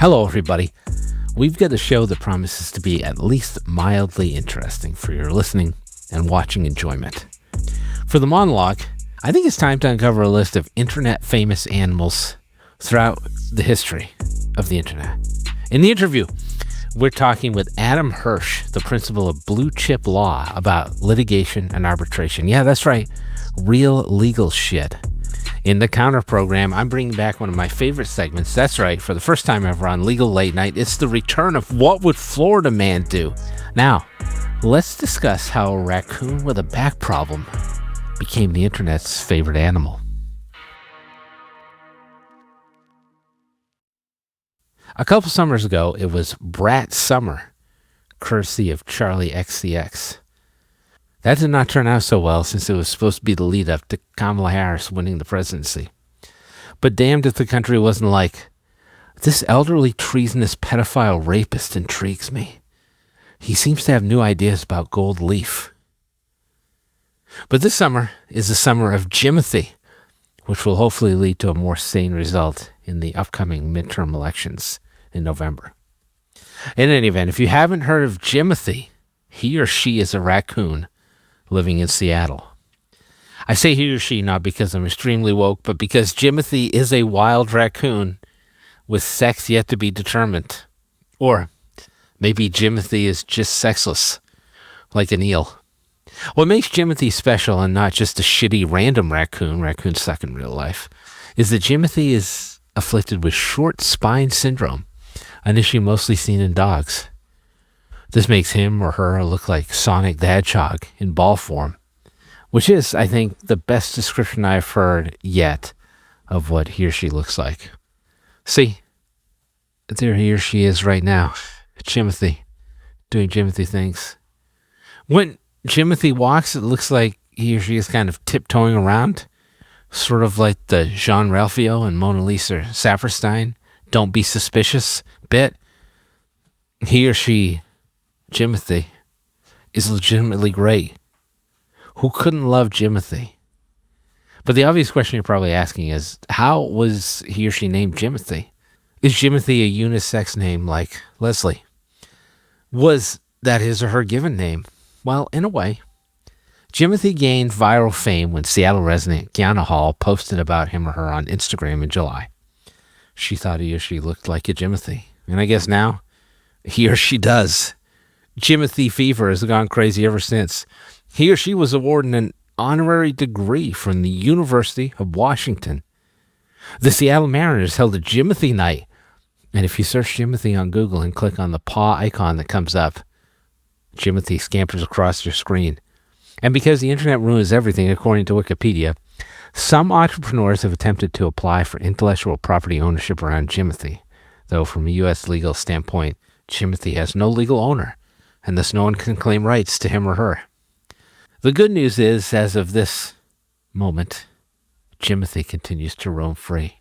Hello, everybody. We've got a show that promises to be at least mildly interesting for your listening and watching enjoyment. For the monologue, I think it's time to uncover a list of internet famous animals throughout the history of the internet. In the interview, we're talking with Adam Hersh, the principal of Blue Chip Law, about litigation and arbitration. Yeah, that's right. Real legal shit. In the counter program, I'm bringing back one of my favorite segments. That's right. For the first time ever on Legal Late Night, it's the return of What Would Florida Man Do? Now, let's discuss how a raccoon with a back problem became the internet's favorite animal. A couple summers ago, it was Brat Summer, courtesy of Charlie XCX. That did not turn out so well since it was supposed to be the lead-up to Kamala Harris winning the presidency. But damned if the country wasn't like, this elderly treasonous pedophile rapist intrigues me. He seems to have new ideas about gold leaf. But this summer is the summer of Jimothy, which will hopefully lead to a more sane result in the upcoming midterm elections in November. In any event, if you haven't heard of Jimothy, he or she is a raccoon living in Seattle. I say he or she not because I'm extremely woke, but because Jimothy is a wild raccoon with sex yet to be determined. Or maybe Jimothy is just sexless, like an eel. What makes Jimothy special and not just a shitty random raccoon, raccoons suck in real life, is that Jimothy is afflicted with short spine syndrome, an issue mostly seen in dogs. This makes him or her look like Sonic the Hedgehog in ball form, which is, I think, the best description I've heard yet of what he or she looks like. See, there he or she is right now, Jimothy, doing Jimothy things. When Jimothy walks, it looks like he or she is kind of tiptoeing around, sort of like the Jean-Ralphio and Mona Lisa Saperstein "Don't Be Suspicious" bit. He or she, Jimothy, is legitimately great. Who couldn't love Jimothy? But the obvious question you're probably asking is, how was he or she named Jimothy? Is Jimothy a unisex name like Leslie? Was that his or her given name? Well, in a way. Jimothy gained viral fame when Seattle resident Kiana Hall posted about him or her on Instagram in July. She thought he or she looked like a Jimothy. And I guess now, he or she does. Jimothy fever has gone crazy ever since. He or she was awarded an honorary degree from the University of Washington. The Seattle Mariners held a Jimothy night. And if you search Jimothy on Google and click on the paw icon that comes up, Jimothy scampers across your screen. And because the internet ruins everything, according to Wikipedia, some entrepreneurs have attempted to apply for intellectual property ownership around Jimothy. Though from a U.S. legal standpoint, Jimothy has no legal owner, and thus no one can claim rights to him or her. The good news is, as of this moment, Jimothy continues to roam free.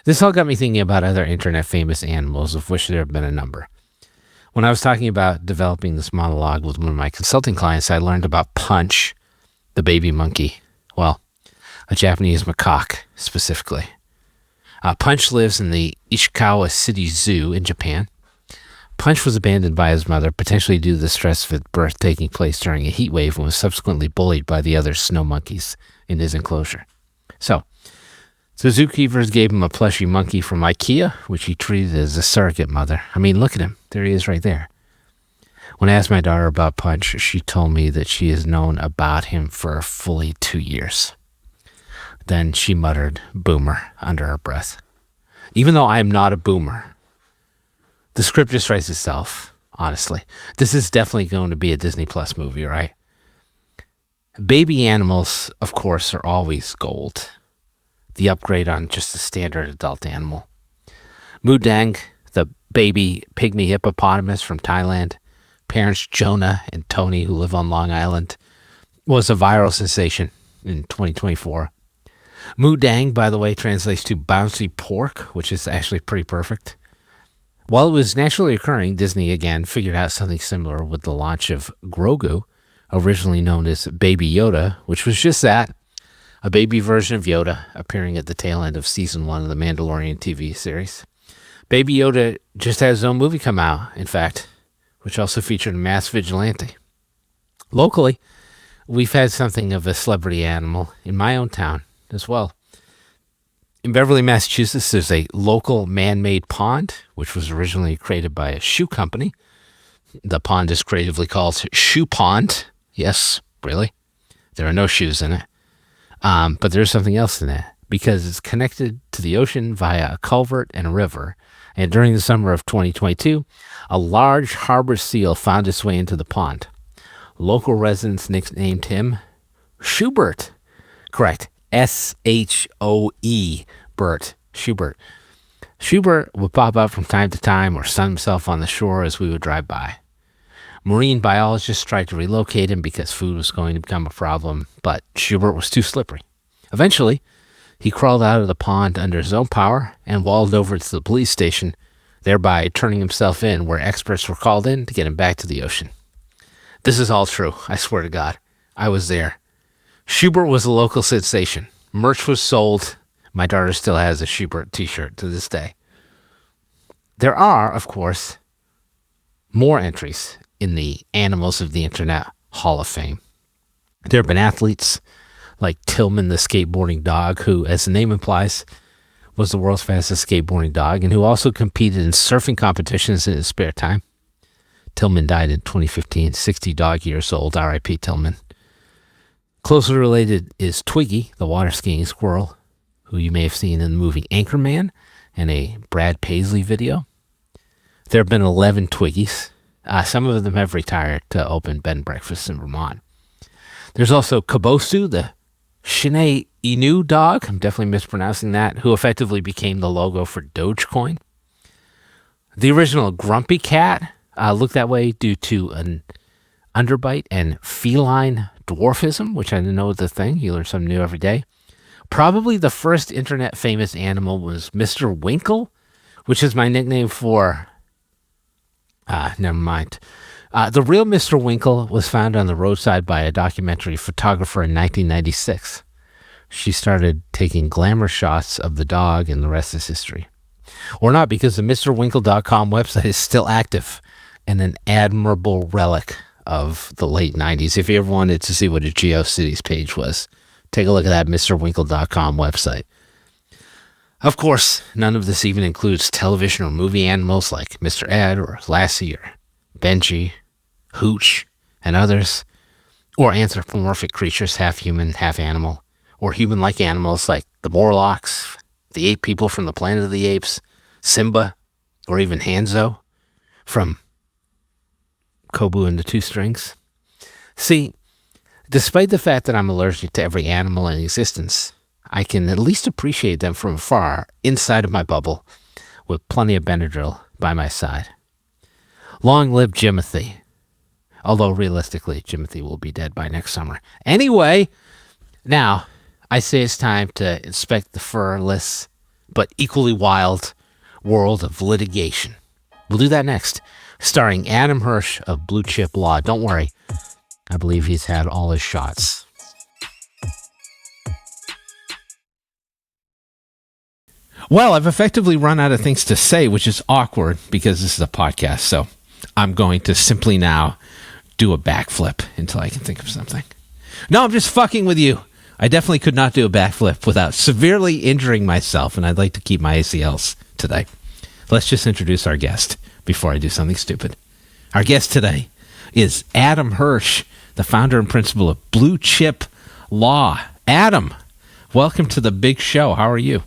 This all got me thinking about other internet famous animals, of which there have been a number. When I was talking about developing this monologue with one of my consulting clients, I learned about Punch, the baby monkey. Well, a Japanese macaque, specifically. Punch lives in the Ishikawa City Zoo in Japan. Punch was abandoned by his mother, potentially due to the stress of its birth taking place during a heat wave, and was subsequently bullied by the other snow monkeys in his enclosure. So the zookeepers gave him a plushy monkey from IKEA, which he treated as a surrogate mother. I mean, look at him. There he is right there. When I asked my daughter about Punch, she told me that she has known about him for fully 2 years. Then she muttered, "Boomer," under her breath. Even though I am not a boomer, the script just writes itself, honestly. This is definitely going to be a Disney Plus movie, right? Baby animals, of course, are always gold. The upgrade on just a standard adult animal. Moo Deng, the baby pygmy hippopotamus from Thailand, parents Jonah and Tony, who live on Long Island, was a viral sensation in 2024. Moo Deng, by the way, translates to bouncy pork, which is actually pretty perfect. While it was naturally occurring, Disney again figured out something similar with the launch of Grogu, originally known as Baby Yoda, which was just that, a baby version of Yoda appearing at the tail end of Season 1 of the Mandalorian TV series. Baby Yoda just had his own movie come out, in fact, which also featured a masked vigilante. Locally, we've had something of a celebrity animal in my own town as well. In Beverly, Massachusetts, there's a local man-made pond, which was originally created by a shoe company. The pond is creatively called Shoe Pond. Yes, really. There are no shoes in it. But there's something else in it, because it's connected to the ocean via a culvert and a river. And during the summer of 2022, a large harbor seal found its way into the pond. Local residents nicknamed him Shoebert. Correct. S-H-O-E, Bert. Shoebert. Shoebert would pop up from time to time or sun himself on the shore as we would drive by. Marine biologists tried to relocate him because food was going to become a problem, but Shoebert was too slippery. Eventually, he crawled out of the pond under his own power and waddled over to the police station, thereby turning himself in where experts were called in to get him back to the ocean. This is all true, I swear to God. I was there. Shoebert was a local sensation. Merch was sold. My daughter still has a Shoebert t-shirt to this day. There are, of course, more entries in the Animals of the Internet Hall of Fame. There have been athletes like Tillman the skateboarding dog, who, as the name implies, was the world's fastest skateboarding dog, and who also competed in surfing competitions in his spare time. Tillman died in 2015, 60 dog years old, R.I.P. Tillman. Closely related is Twiggy, the water skiing squirrel, who you may have seen in the movie Anchorman and a Brad Paisley video. There have been 11 Twiggies. Some of them have retired to open bed and breakfasts in Vermont. There's also Kabosu, the Shinnei Inu dog, I'm definitely mispronouncing that, who effectively became the logo for Dogecoin. The original Grumpy Cat looked that way due to an underbite and feline dwarfism, which I didn't know was a thing. You learn something new every day. Probably the first internet famous animal was Mr. Winkle, which is my nickname for... never mind. The real Mr. Winkle was found on the roadside by a documentary photographer in 1996. She started taking glamour shots of the dog, and the rest is history. Or not, because the MrWinkle.com website is still active and an admirable relic of the late 90s. If you ever wanted to see what a GeoCities page was, take a look at that MrWinkle.com website. Of course, none of this even includes television or movie animals like Mr. Ed or Lassie or Benji, Hooch, and others, or anthropomorphic creatures, half human, half animal, or human-like animals like the Morlocks, the ape people from the Planet of the Apes, Simba, or even Hanzo from Kobu and the Two Strings. See, despite the fact that I'm allergic to every animal in existence, I can at least appreciate them from afar, inside of my bubble, with plenty of Benadryl by my side. Long live Jimothy. Although, realistically, Jimothy will be dead by next summer. Anyway, now, I say it's time to inspect the furless, but equally wild world of litigation. We'll do that next, starring Adam Hersh of Blue Chip Law. Don't worry, I believe he's had all his shots. Well, I've effectively run out of things to say, which is awkward because this is a podcast, so I'm going to simply now do a backflip until I can think of something. No, I'm just fucking with you. I definitely could not do a backflip without severely injuring myself, and I'd like to keep my ACLs today. Let's just introduce our guest before I do something stupid. Our guest today is Adam Hersh, the founder and principal of Blue Chip Law. Adam, welcome to the big show. How are you?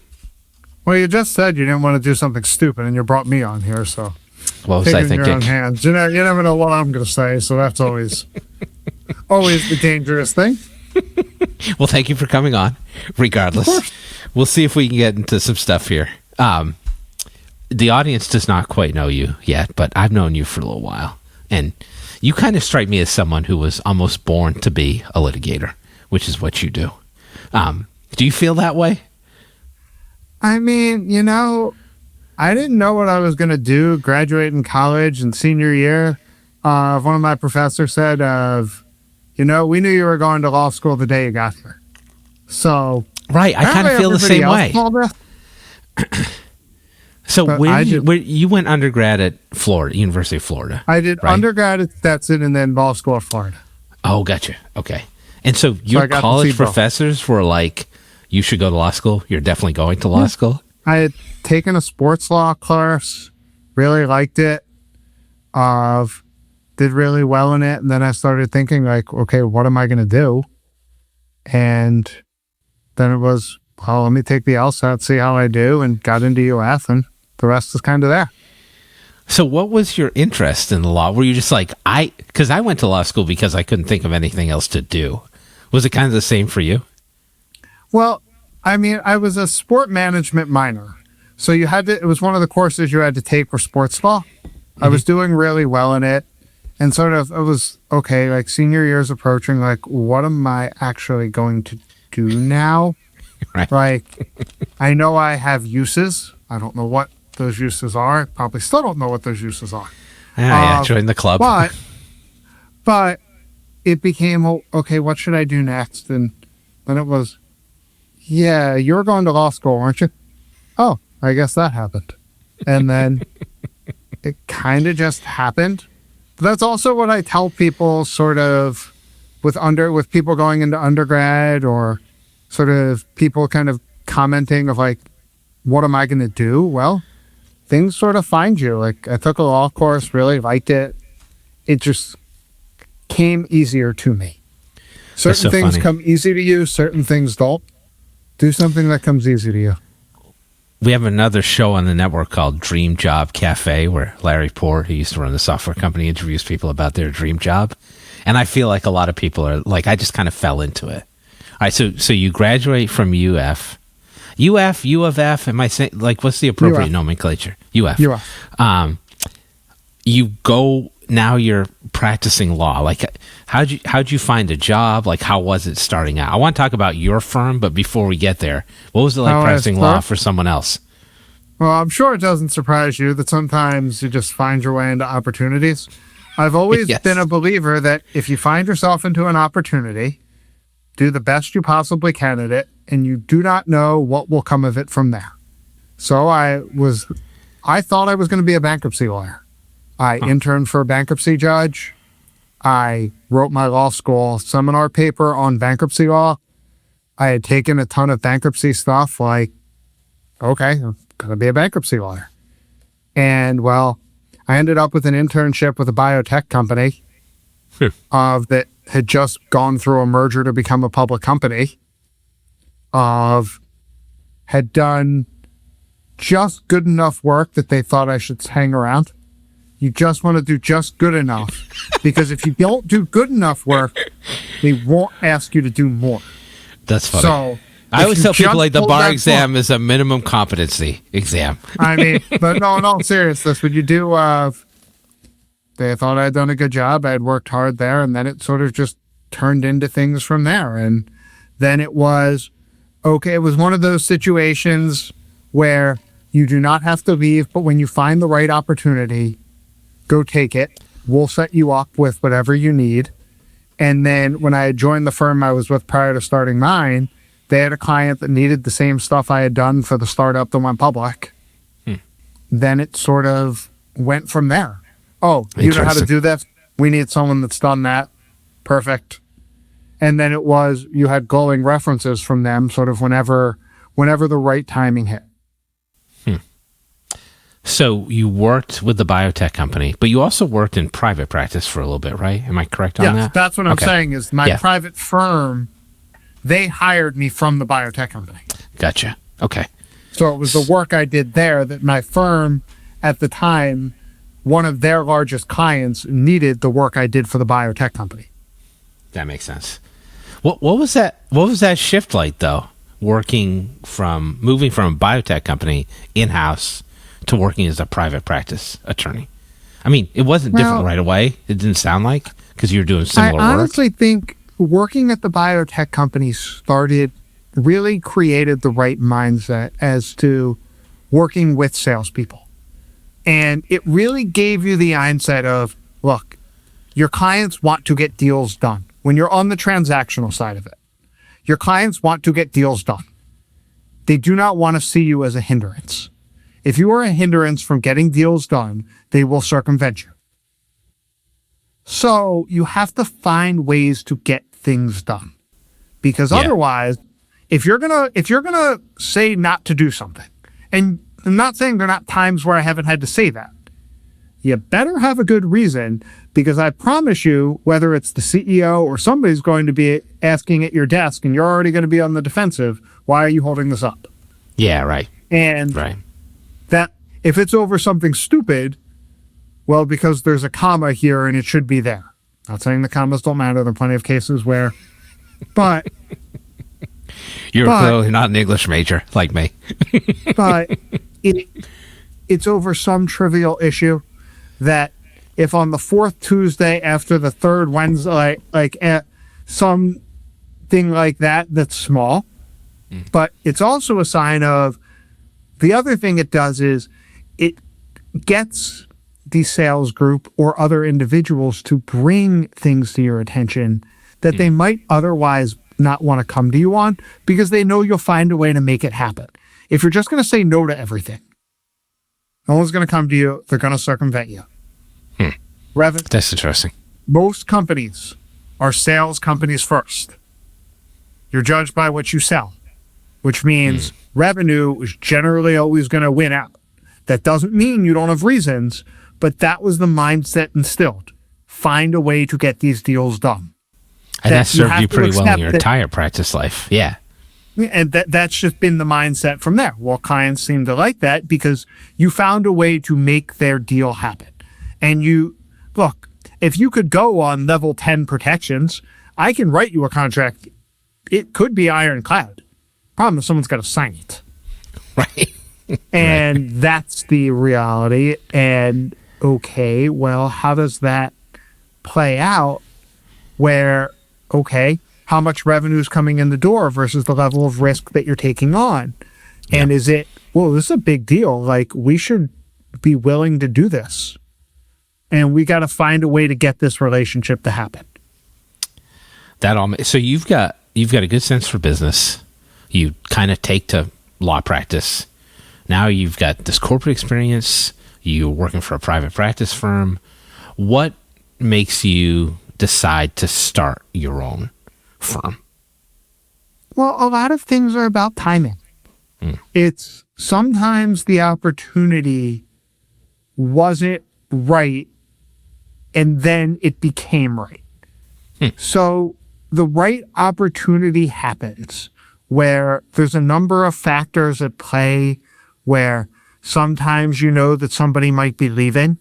Well, you just said you didn't want to do something stupid, and you brought me on here, so... What was I thinking? In your own hands. You never know what I'm going to say, so that's always the dangerous thing. Well, thank you for coming on, regardless. We'll see if we can get into some stuff here. The audience does not quite know you yet, but I've known you for a little while, and you kind of strike me as someone who was almost born to be a litigator, which is what you do. Do you feel that way? I mean, I didn't know what I was going to do graduating college and senior year. One of my professors said, we knew you were going to law school the day you got here. So, right, I kind of feel the same way. So But where you went undergrad at Florida, University of Florida? I did right? undergrad at Stetson and then law school at Florida. Oh, gotcha. Okay. And so your I got to college see both. professors were like, you should go to law school. You're definitely going to law school. I had taken a sports law course, really liked it, did really well in it. And then I started thinking like, okay, what am I going to do? And then it was, well, let me take the LSAT, see how I do, and got into UF, and the rest is kind of there. So what was your interest in the law? Were you just like, because I went to law school because I couldn't think of anything else to do. Was it kind of the same for you? Well, I mean, I was a sport management minor. So it was one of the courses you had to take for sports law. I was doing really well in it. And sort of, it was, okay, like senior year's approaching, like, what am I actually going to do now? Right. Like, I know I have uses. I don't know what those uses are. Probably still don't know what those uses are. Yeah, join the club. But it became, okay, what should I do next? And then it was, yeah, you're going to law school, aren't you? Oh, I guess that happened. And then it kind of just happened. But that's also what I tell people sort of with people going into undergrad, or sort of people kind of commenting of like, what am I going to do? Well, things sort of find you. Like, I took a law course, really liked it. It just came easier to me. Certain things come easy to you, certain things don't. Do something that comes easy to you. We have another show on the network called Dream Job Cafe, where Larry Poor, who used to run the software company, interviews people about their dream job. And I feel like a lot of people are like, I just kind of fell into it. All right, so you graduate from UF, U of F. Am I saying, like, what's the appropriate nomenclature? UF. You go, now you're practicing law. Like, how'd you find a job? Like, how was it starting out? I want to talk about your firm, but before we get there, what was it like practicing law for someone else? Well, I'm sure it doesn't surprise you that sometimes you just find your way into opportunities. I've always been a believer that if you find yourself into an opportunity, do the best you possibly can at it, and you do not know what will come of it from there. So I thought I was going to be a bankruptcy lawyer. I interned for a bankruptcy judge. I wrote my law school seminar paper on bankruptcy law. I had taken a ton of bankruptcy stuff, like, okay, I'm going to be a bankruptcy lawyer. And, well, I ended up with an internship with a biotech company that had just gone through a merger to become a public company, had done just good enough work that they thought I should hang around. You just want to do just good enough, because if you don't do good enough work, they won't ask you to do more. That's funny. So I always tell people, like, the bar exam is a minimum competency exam. I mean, but no, in all seriousness, when you do, they thought I had done a good job. I had worked hard there, and then it sort of just turned into things from there. And then it was, okay, it was one of those situations where you do not have to leave, but when you find the right opportunity, go take it. We'll set you up with whatever you need. And then when I had joined the firm I was with prior to starting mine, they had a client that needed the same stuff I had done for the startup that went public. Then it sort of went from there. Oh, you know how to do this? We need someone that's done that. Perfect. And then it was, you had glowing references from them sort of whenever the right timing hit. So you worked with the biotech company, but you also worked in private practice for a little bit, right? Am I correct on that? Yeah, that's what I'm saying is my private firm, they hired me from the biotech company. Gotcha. Okay. So it was the work I did there that my firm at the time, one of their largest clients needed the work I did for the biotech company. That makes sense. What was that shift like, though? Moving from a biotech company in-house to working as a private practice attorney. I mean, it wasn't different right away. It didn't sound like, because you were doing similar work. I honestly think working at the biotech company really created the right mindset as to working with salespeople. And it really gave you the mindset of, look, your clients want to get deals done. When you're on the transactional side of it, your clients want to get deals done. They do not want to see you as a hindrance. If you are a hindrance from getting deals done, they will circumvent you. So you have to find ways to get things done, because otherwise, if you're gonna say not to do something, and I'm not saying there are not times where I haven't had to say that, you better have a good reason, because I promise you, whether it's the CEO or somebody's going to be asking at your desk and you're already going to be on the defensive, why are you holding this up? Yeah, right. And that if it's over something stupid, well, because there's a comma here and it should be there. Not saying the commas don't matter. There are plenty of cases where, but you're clearly not an English major like me. But it's over some trivial issue that if on the fourth Tuesday after the third Wednesday, like something like that, that's small, but it's also a sign of the other thing it does is it gets the sales group or other individuals to bring things to your attention that they might otherwise not want to come to you on, because they know you'll find a way to make it happen. If you're just going to say no to everything, no one's going to come to you. They're going to circumvent you. That's interesting. Most companies are sales companies first. You're judged by what you sell, which means revenue is generally always going to win out. That doesn't mean you don't have reasons, but that was the mindset instilled. Find a way to get these deals done. And that served you pretty well in your entire practice life. Yeah. And that's just been the mindset from there. Well, clients seem to like that because you found a way to make their deal happen. And look, if you could go on level 10 protections, I can write you a contract. It could be ironclad. Problem is someone's got to sign it. Right. And that's the reality. And okay, well, how does that play out where, okay, how much revenue is coming in the door versus the level of risk that you're taking on? Yeah. And is it, well, this is a big deal. Like, we should be willing to do this. And we got to find a way to get this relationship to happen. So you've got a good sense for business. You kind of take to law practice. Now you've got this corporate experience. You're working for a private practice firm. What makes you decide to start your own firm? Well, a lot of things are about timing. It's sometimes the opportunity wasn't right, and then it became right. So the right opportunity happens where there's a number of factors at play, where sometimes you know that somebody might be leaving.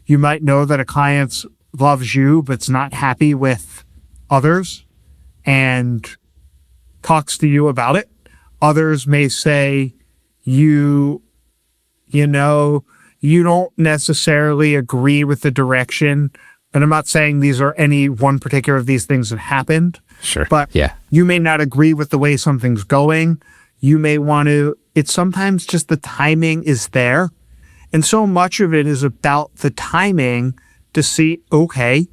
You might know that a client loves you but's not happy with others and talks to you about it. Others may say you don't necessarily agree with the direction. And I'm not saying these are any one particular of these things that happened. Sure. But you may not agree with the way something's going. You may want to, it's sometimes just the timing is there. And so much of it is about the timing to see, okay,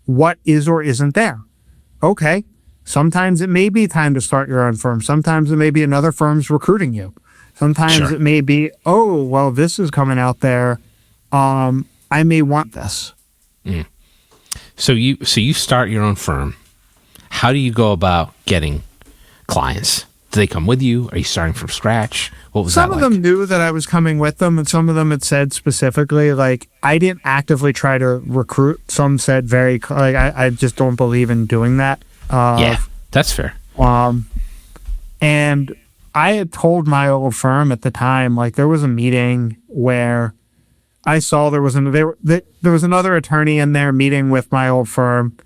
what is or isn't there? Okay, sometimes it may be time to start your own firm. Sometimes it may be another firm's recruiting you. Sometimes it may be, oh, well, this is coming out there. I may want this. So you start your own firm. How do you go about getting clients? Do they come with you? Are you starting from scratch? What was that like? Some of them knew that I was coming with them, and some of them had said specifically, like, I didn't actively try to recruit. Some said I just don't believe in doing that. Yeah, that's fair. And I had told my old firm at the time, like, there was a meeting where I saw there was another attorney in there meeting with my old firm.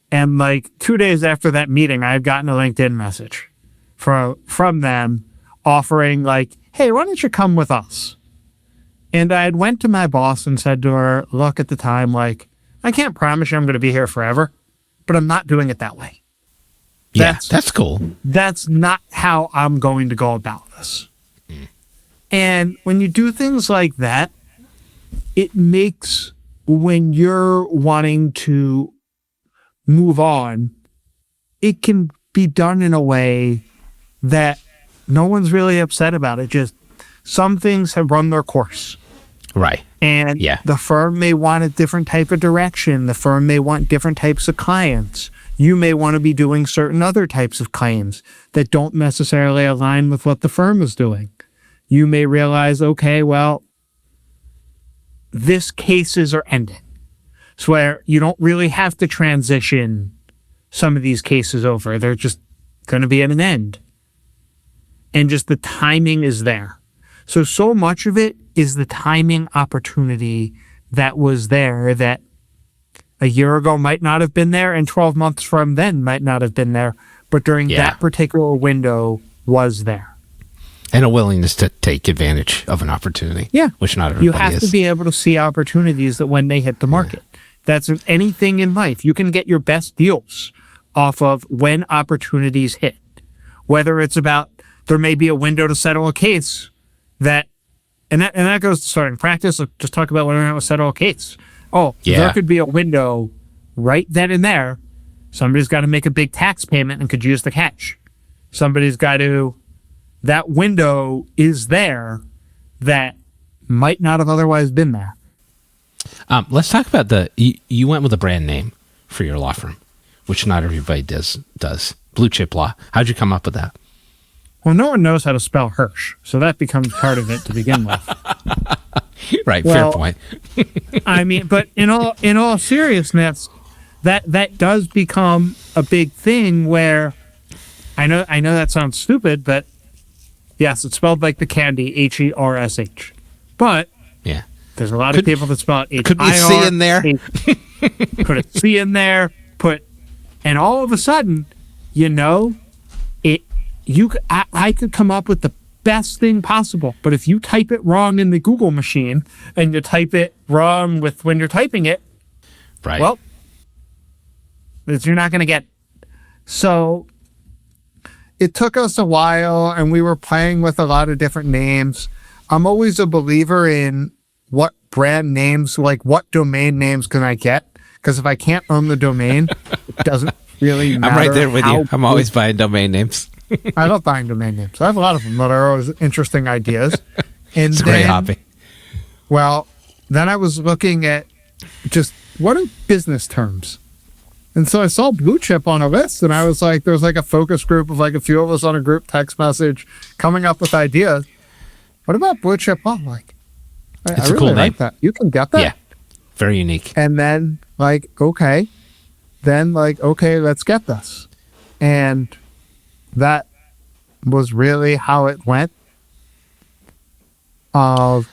And like 2 days after that meeting, I had gotten a LinkedIn message from them offering like, hey, why don't you come with us? And I had went to my boss and said to her, look, at the time, like, I can't promise you I'm going to be here forever, but I'm not doing it that way. That's cool. That's not how I'm going to go about this. And when you do things like that, it makes, when you're wanting to move on, it can be done in a way that no one's really upset about it. Just some things have run their course. Right. And the firm may want a different type of direction. The firm may want different types of clients. You may want to be doing certain other types of claims that don't necessarily align with what the firm is doing. You may realize, okay, well, this cases are ending. So where you don't really have to transition some of these cases over. They're just going to be at an end. And just the timing is there. So much of it is the timing opportunity that was there that a year ago might not have been there and 12 months from then might not have been there. But during that particular window was there. And a willingness to take advantage of an opportunity. Yeah. Which not everybody is. You have to be able to see opportunities that when they hit the market. That's anything in life. You can get your best deals off of when opportunities hit. Whether it's about there may be a window to settle a case that goes to starting practice. Let's just talk about whether or not to settle a case. There could be a window right then and there. Somebody's got to make a big tax payment and could use the cash. That window is there that might not have otherwise been there. Let's talk about you went with a brand name for your law firm, which not everybody does. Blue Chip Law. How'd you come up with that? Well, no one knows how to spell Hersh, so that becomes part of it to begin with. Right, fair point. I mean, but in all seriousness, that does become a big thing where I know that sounds stupid, but yes, it's spelled like the candy, Hersh. But there's a lot of people that spell it H-I-R. Could be a C in there. Put a C in there. And all of a sudden, I could come up with the best thing possible. But if you type it wrong in the Google machine and you type it wrong with when you're typing it, right? Well, you're not going to get it. So it took us a while, and we were playing with a lot of different names. I'm always a believer in what brand names, like what domain names can I get? Because if I can't own the domain, it doesn't really matter. I'm right there with you. I'm always buying domain names. I love buying domain names. I have a lot of them that are always interesting ideas. And it's a great hobby. Well, then I was looking at just what are business terms? And so I saw Blue Chip on a list, and I was like, there's like a focus group of like a few of us on a group text message coming up with ideas. What about Blue Chip? Oh, like, it's I a cool really name. like that. You can get that. Yeah, very unique. And then okay, let's get this. And that was really how it went. I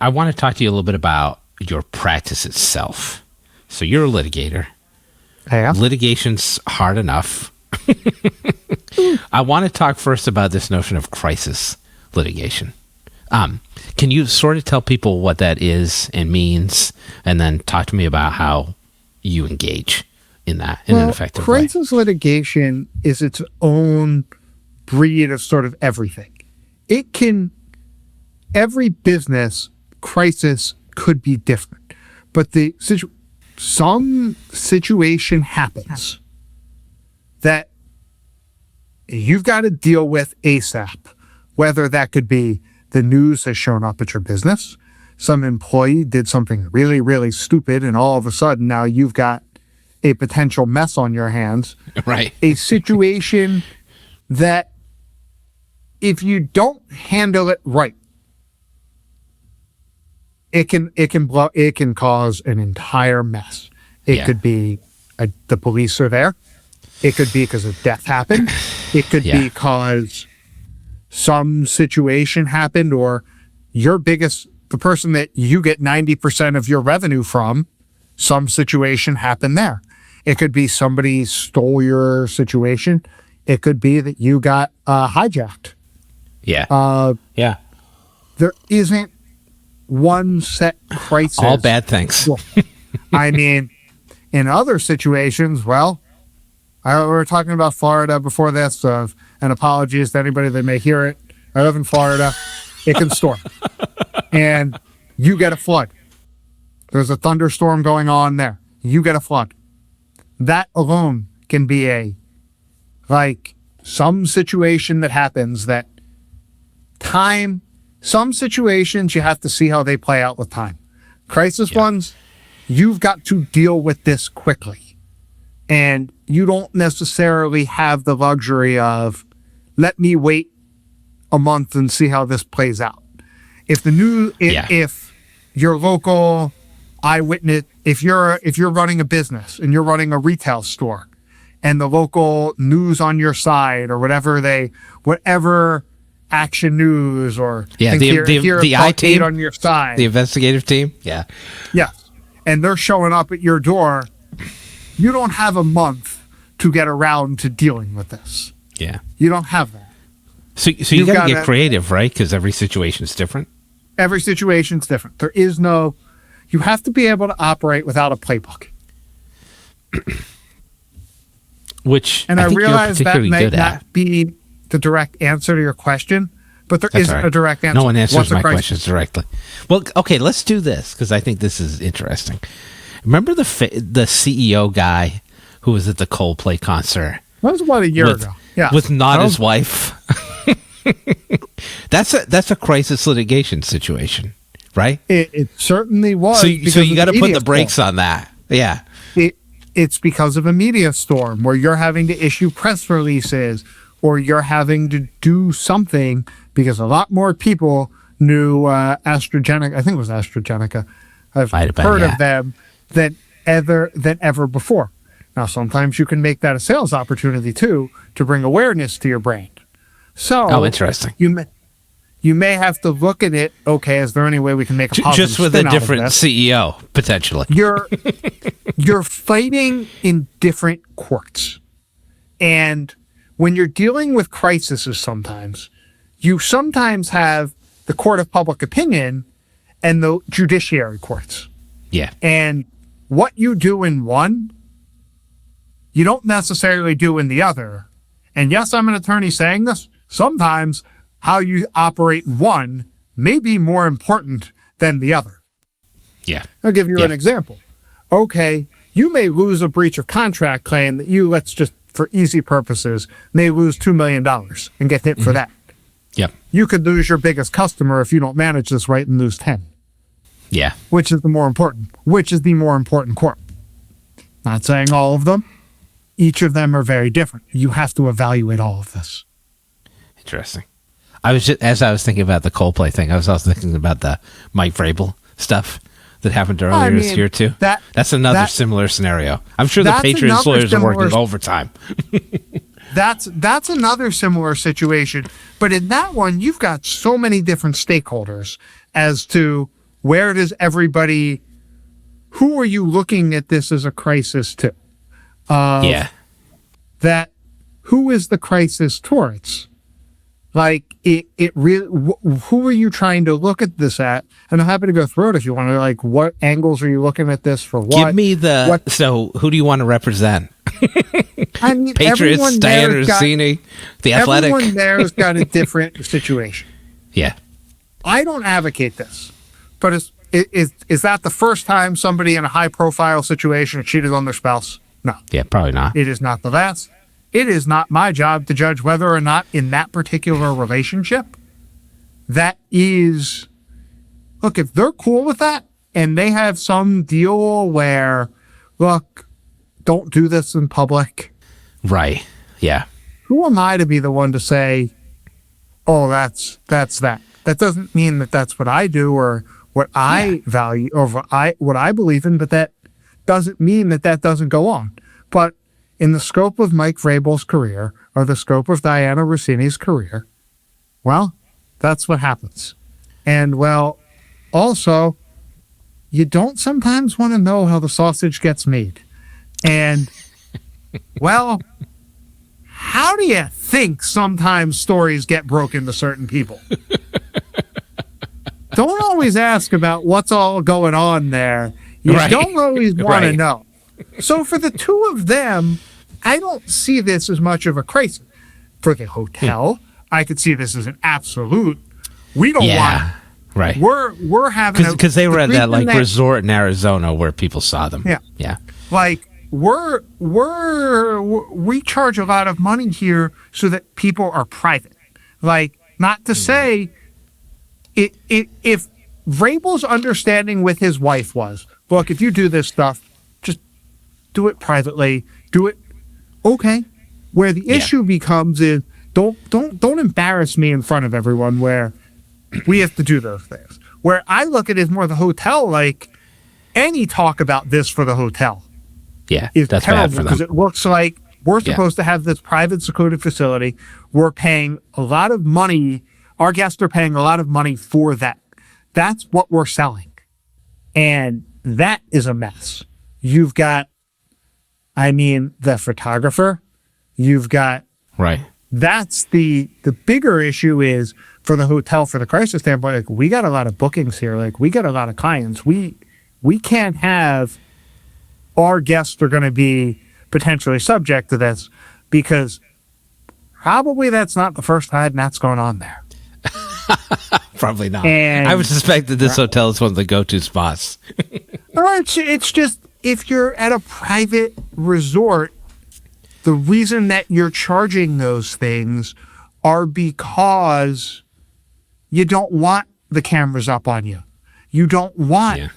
want to talk to you a little bit about your practice itself. So you're a litigator. Yeah. Litigation's hard enough. I want to talk first about this notion of crisis litigation. Can you sort of tell people what that is and means, and then talk to me about how you engage in that in an effective way? Crisis litigation is its own breed of sort of everything. Every business crisis could be different, but some situation happens that you've got to deal with ASAP, whether that could be the news has shown up at your business, some employee did something really, really stupid, and all of a sudden now you've got a potential mess on your hands. Right. A situation that if you don't handle it right, it can cause an entire mess. It could be the police are there. It could be because a death happened. It could be because some situation happened, or the person that you get 90% of your revenue from, some situation happened there. It could be somebody stole your situation. It could be that you got hijacked. Yeah. There isn't one set crisis. All bad things. Well, I mean, in other situations, we were talking about Florida before this, and apologies to anybody that may hear it. I live in Florida. It can storm. And you get a flood. There's a thunderstorm going on there. You get a flood. That alone can be some situation that happens that time. Some situations you have to see how they play out with time. Crisis ones, you've got to deal with this quickly. And you don't necessarily have the luxury of, let me wait a month and see how this plays out. If if your local eyewitness, if you're running a business and you're running a retail store and the local news on your side or whatever Action News or the I team on your side, the investigative team, and they're showing up at your door, you don't have a month to get around to dealing with this. Yeah, you don't have that. So you got to get creative, right? Because every situation is different. Every situation's different. You have to be able to operate without a playbook. Which and I think realize you're that may not at. Be the direct answer to your question, but there isn't a direct answer. No one answers my questions directly. Well, okay, let's do this because I think this is interesting. Remember the CEO guy who was at the Coldplay concert? That was about a year ago. Yeah, with not his wife. That's a crisis litigation situation, right? It certainly was. So you got to put the brakes on that. Yeah. It's because of a media storm where you're having to issue press releases or you're having to do something because a lot more people knew AstraZeneca. I think it was AstraZeneca. I've heard of them than ever before. Now, sometimes you can make that a sales opportunity too to bring awareness to your brand. So, interesting. You may have to look at it. Okay, is there any way we can make a positive just with spin a different CEO potentially? You're fighting in different courts, and when you're dealing with crises, you sometimes have the court of public opinion and the judiciary courts. Yeah, and what you do in one, you don't necessarily do in the other. And yes, I'm an attorney saying this. Sometimes how you operate one may be more important than the other. Yeah. I'll give you an example. Okay, you may lose a breach of contract claim that you, let's just, for easy purposes, may lose $2 million and get hit for that. Yep. You could lose your biggest customer if you don't manage this right and lose 10. Yeah. Which is the more important court? Not saying all of them. Each of them are very different. You have to evaluate all of this. Interesting. As I was thinking about the Coldplay thing, I was also thinking about the Mike Vrabel stuff that happened earlier this year too. That's another similar scenario. I'm sure the Patriots lawyers are working overtime. That's another similar situation. But in that one, you've got so many different stakeholders as to where does everybody, who are you looking at this as a crisis to? That who is the crisis towards? Like it really, who are you trying to look at this at? And I'm happy to go through it if you want to. Like, what angles are you looking at this for? What? Give me so who do you want to represent? I mean, Patriots, Diana Rossini, the Athletic. Everyone there's got a different situation. Yeah. I don't advocate this, but is that the first time somebody in a high profile situation cheated on their spouse? No. Yeah, probably not. It is not the last. It is not my job to judge whether or not in that particular relationship, that is, look, if they're cool with that and they have some deal where, look, don't do this in public. Right. Yeah. Who am I to be the one to say, oh, that's that. That doesn't mean that that's what I do or what I value or what I believe in, but that doesn't mean that doesn't go on. But in the scope of Mike Vrabel's career or the scope of Diana Rossini's career, well, that's what happens. And, well, also, you don't sometimes want to know how the sausage gets made. And, well, how do you think sometimes stories get broken to certain people? Don't always ask about what's all going on there. You don't always want to know. So for the two of them, I don't see this as much of a crisis. For the hotel, I could see this as an absolute. We don't want. Right. We're having because they were at that resort in Arizona where people saw them. Yeah. Yeah. Like we charge a lot of money here so that people are private. Like Not to say if Vrabel's understanding with his wife was, look, if you do this stuff, just do it privately, do it. Okay. Where the issue becomes is don't embarrass me in front of everyone where we have to do those things. Where I look at it as more the hotel, like any talk about this for the hotel is that's terrible bad for them. because it looks like we're supposed to have this private secluded facility. We're paying a lot of money. Our guests are paying a lot of money for that. That's what we're selling. And that is a mess. You've got, the photographer. You've got... Right. That's the bigger issue is for the hotel, for the crisis standpoint, like we got a lot of bookings here. Like we got a lot of clients. We can't have our guests are going to be potentially subject to this because probably that's not the first time that's going on there. Probably not. And I would suspect that this hotel is one of the go-to spots. It's just if you're at a private resort, the reason that you're charging those things are because you don't want the cameras up on you. You don't want,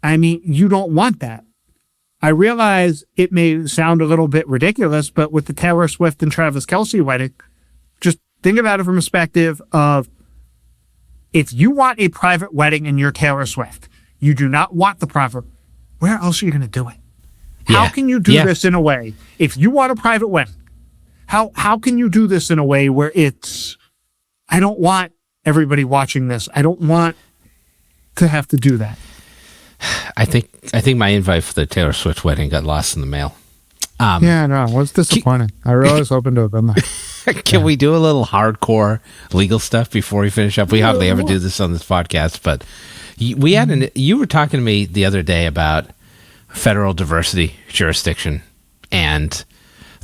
you don't want that. I realize it may sound a little bit ridiculous, but with the Taylor Swift and Travis Kelce wedding, just think about it from a perspective of if you want a private wedding and you're Taylor Swift, you do not want the private, where else are you going to do it? How can you do this in a way, if you want a private wedding, how can you do this in a way where it's, I don't want everybody watching this. I don't want to have to do that. I think my invite for the Taylor Swift wedding got lost in the mail. It was disappointing. I really was hoping to have been there. Can we do a little hardcore legal stuff before we finish up? We hardly ever do this on this podcast, but we had you were talking to me the other day about federal diversity jurisdiction and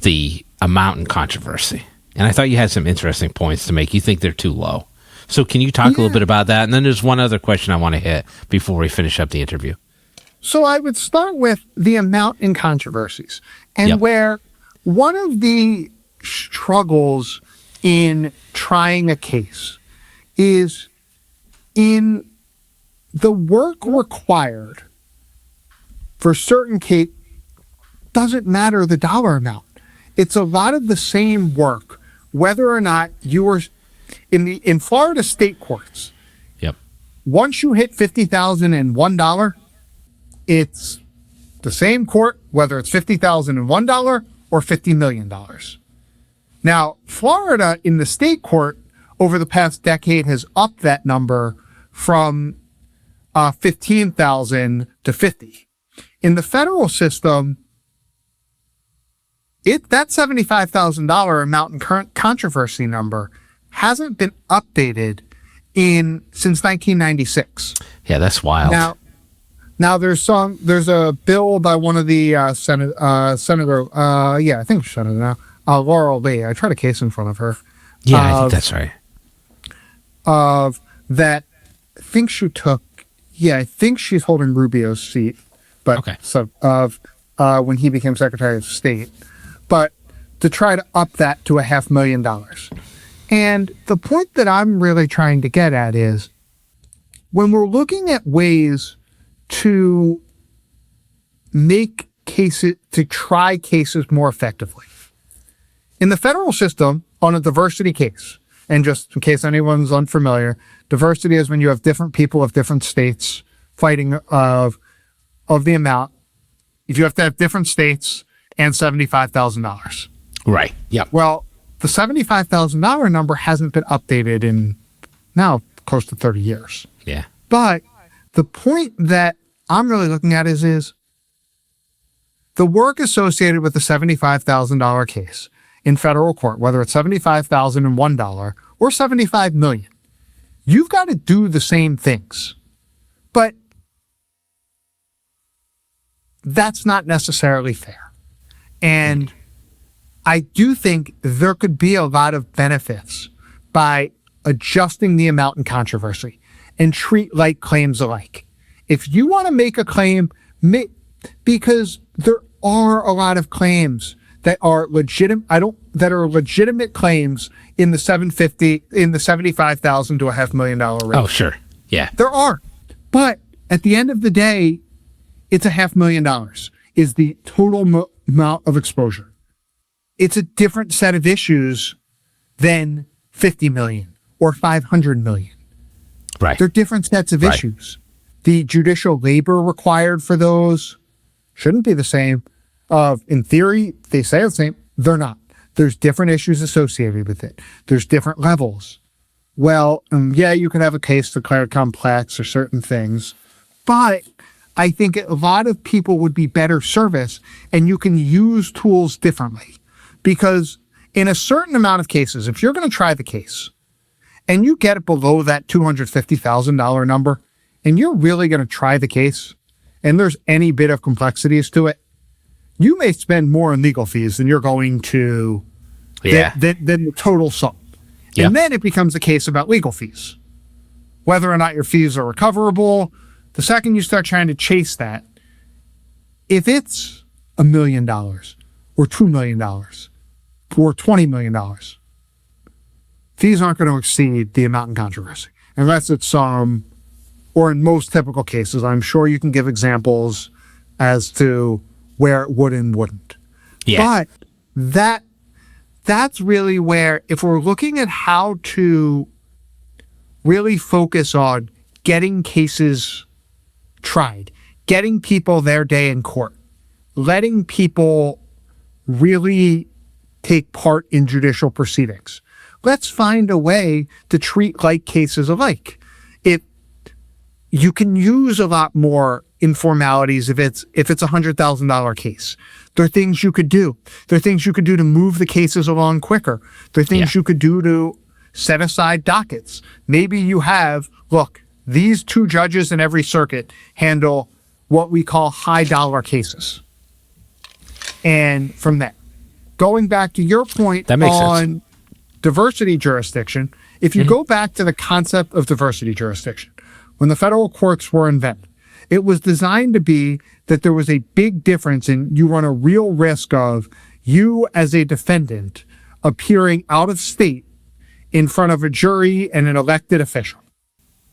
the amount in controversy. And I thought you had some interesting points to make. You think they're too low. So can you talk a little bit about that? And then there's one other question I want to hit before we finish up the interview. So I would start with the amount in controversies and where one of the struggles in trying a case is in the work required for certain case doesn't matter the dollar amount. It's a lot of the same work, whether or not you were in Florida state courts. Yep. Once you hit $50,001, it's the same court, whether it's $50,001 or $50 million. Now, Florida in the state court over the past decade has upped that number from 15,000 to 50. In the federal system, that $75,000 amount in current controversy number hasn't been updated since 1996. Yeah, that's wild. Now there's a bill by one of the senator, I think she's senator now, Laurel Lee. I tried a case in front of her. Yeah, I think that's right. Of that, I think she took. Yeah, I think she's holding Rubio's seat, but when he became Secretary of State, but to try to up that to $500,000. And the point that I'm really trying to get at is when we're looking at ways to make cases, to try cases more effectively. In the federal system, on a diversity case, and just in case anyone's unfamiliar, diversity is when you have different people of different states fighting of the amount. If you have to have different states and $75,000. Right. Yep. Well, the $75,000 number hasn't been updated in now close to 30 years. Yeah. But the point that I'm really looking at is the work associated with the $75,000 case in federal court, whether it's $75,001 or $75 million. You've got to do the same things. But that's not necessarily fair. And I do think there could be a lot of benefits by adjusting the amount in controversy and treat like claims alike. If you want to make a claim, because there are a lot of claims that are legitimate claims in the 75,000 to $500,000 range. Oh, sure. Yeah. There are. But at the end of the day, it's $500,000 is the total amount of exposure. It's a different set of issues than 50 million or 500 million. Right. They're different sets of issues. The judicial labor required for those shouldn't be the same. In theory, they say the same. They're not. There's different issues associated with it. There's different levels. Well, yeah, you can have a case declared complex or certain things, but I think a lot of people would be better service, and you can use tools differently. Because in a certain amount of cases, if you're going to try the case and you get it below that $250,000 number, and you're really going to try the case, and there's any bit of complexities to it, you may spend more in legal fees than you're going to than the total sum. Yeah. And then it becomes a case about legal fees. Whether or not your fees are recoverable, the second you start trying to chase that, if it's $1 million or $2 million or $20 million, fees aren't going to exceed the amount in controversy. Unless it's some, or in most typical cases, I'm sure you can give examples as to where it would and wouldn't. Yeah. But that's really where, if we're looking at how to really focus on getting cases tried, getting people their day in court, letting people really take part in judicial proceedings, let's find a way to treat like cases alike. You can use a lot more informalities if it's a $100,000 case. There are things you could do. There are things you could do to move the cases along quicker. There are things you could do to set aside dockets. Maybe you have, look, these 2 judges in every circuit handle what we call high dollar cases. And from that, going back to your point on diversity jurisdiction, if you go back to the concept of diversity jurisdiction, when the federal courts were invented, it was designed to be that there was a big difference and you run a real risk of you as a defendant appearing out of state in front of a jury and an elected official.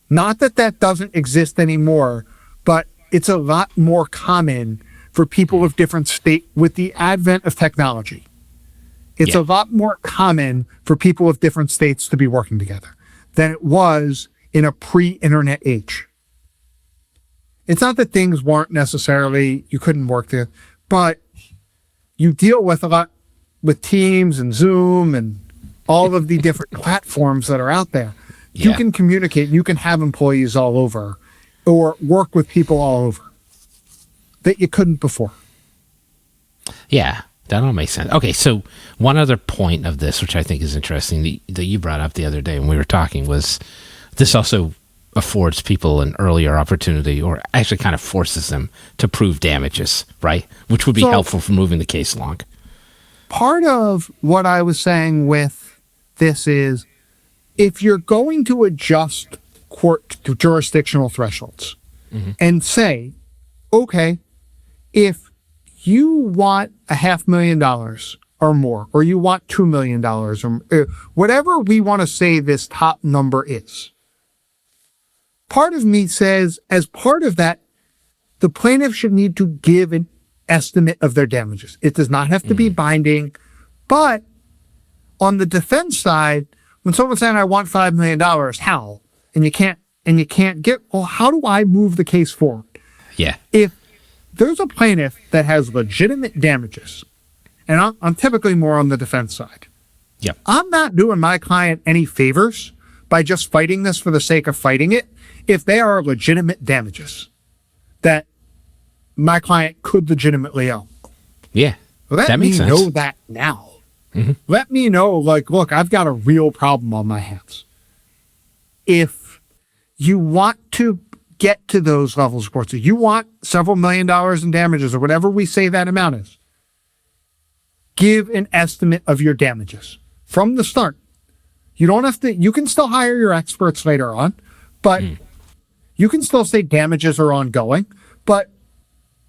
Not that that doesn't exist anymore, but it's a lot more common for people of different state with the advent of technology. It's a lot more common for people of different states to be working together than it was in a pre-internet age. It's not that things weren't necessarily, you couldn't work there, but you deal with a lot with Teams and Zoom and all of the different platforms that are out there. You can communicate, you can have employees all over or work with people all over that you couldn't before. Yeah, that all makes sense. Okay, so one other point of this, which I think is interesting, that you brought up the other day when we were talking, was this also affords people an earlier opportunity, or actually kind of forces them to prove damages, right? Which would be helpful for moving the case along. Part of what I was saying with this is, if you're going to adjust court to jurisdictional thresholds and say, okay, if you want $500,000 or more, or you want $2 million or whatever we want to say this top number is, part of me says, as part of that, the plaintiff should need to give an estimate of their damages. It does not have to be binding, but on the defense side, when someone's saying, I want $5 million, how? And you can't get, well, how do I move the case forward? Yeah. If there's a plaintiff that has legitimate damages, and I'm typically more on the defense side. Yep. I'm not doing my client any favors by just fighting this for the sake of fighting it if they are legitimate damages that my client could legitimately own. Yeah. Let that makes me sense. know that now. Let me know, like, look, I've got a real problem on my hands. If you want to get to those levels of courts, if you want several $1 million in damages or whatever we say that amount is, give an estimate of your damages from the start. You don't have to, you can still hire your experts later on, but you can still say damages are ongoing, but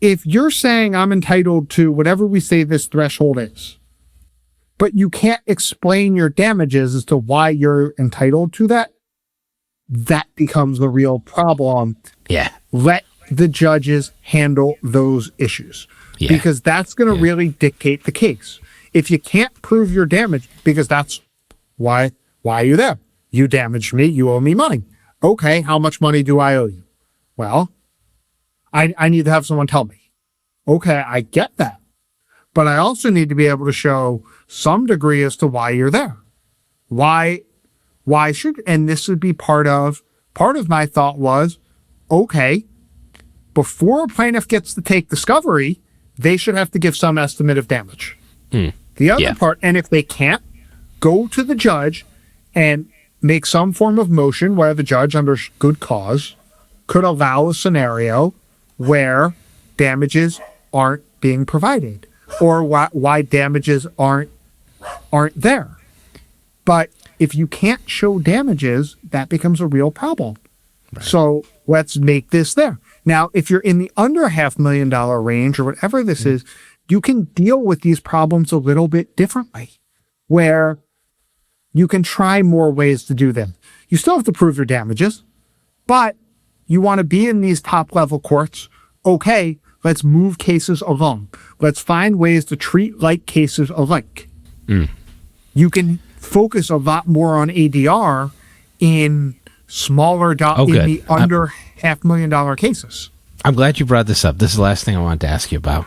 if you're saying I'm entitled to whatever we say this threshold is, but you can't explain your damages as to why you're entitled to that, that becomes the real problem. Yeah. Let the judges handle those issues. Yeah. Because that's going to really dictate the case. If you can't prove your damage, because that's why are you there? You damaged me, you owe me money. Okay, how much money do I owe you? Well, I need to have someone tell me. Okay, I get that. But I also need to be able to show some degree as to why you're there. Why should, and this would be part of my thought was, okay, before a plaintiff gets to take discovery, they should have to give some estimate of damage. The other part, and if they can't, go to the judge and make some form of motion where the judge, under good cause, could allow a scenario where damages aren't being provided, or why damages aren't there. But if you can't show damages, that becomes a real problem. Right. So let's make this there. Now, if you're in the under $500,000 range or whatever this is, you can deal with these problems a little bit differently, where you can try more ways to do them. You still have to prove your damages, but you want to be in these top level courts. Okay, let's move cases along. Let's find ways to treat like cases alike. You can focus a lot more on ADR in smaller, the under $500,000 cases. I'm glad you brought this up. This is the last thing I wanted to ask you about.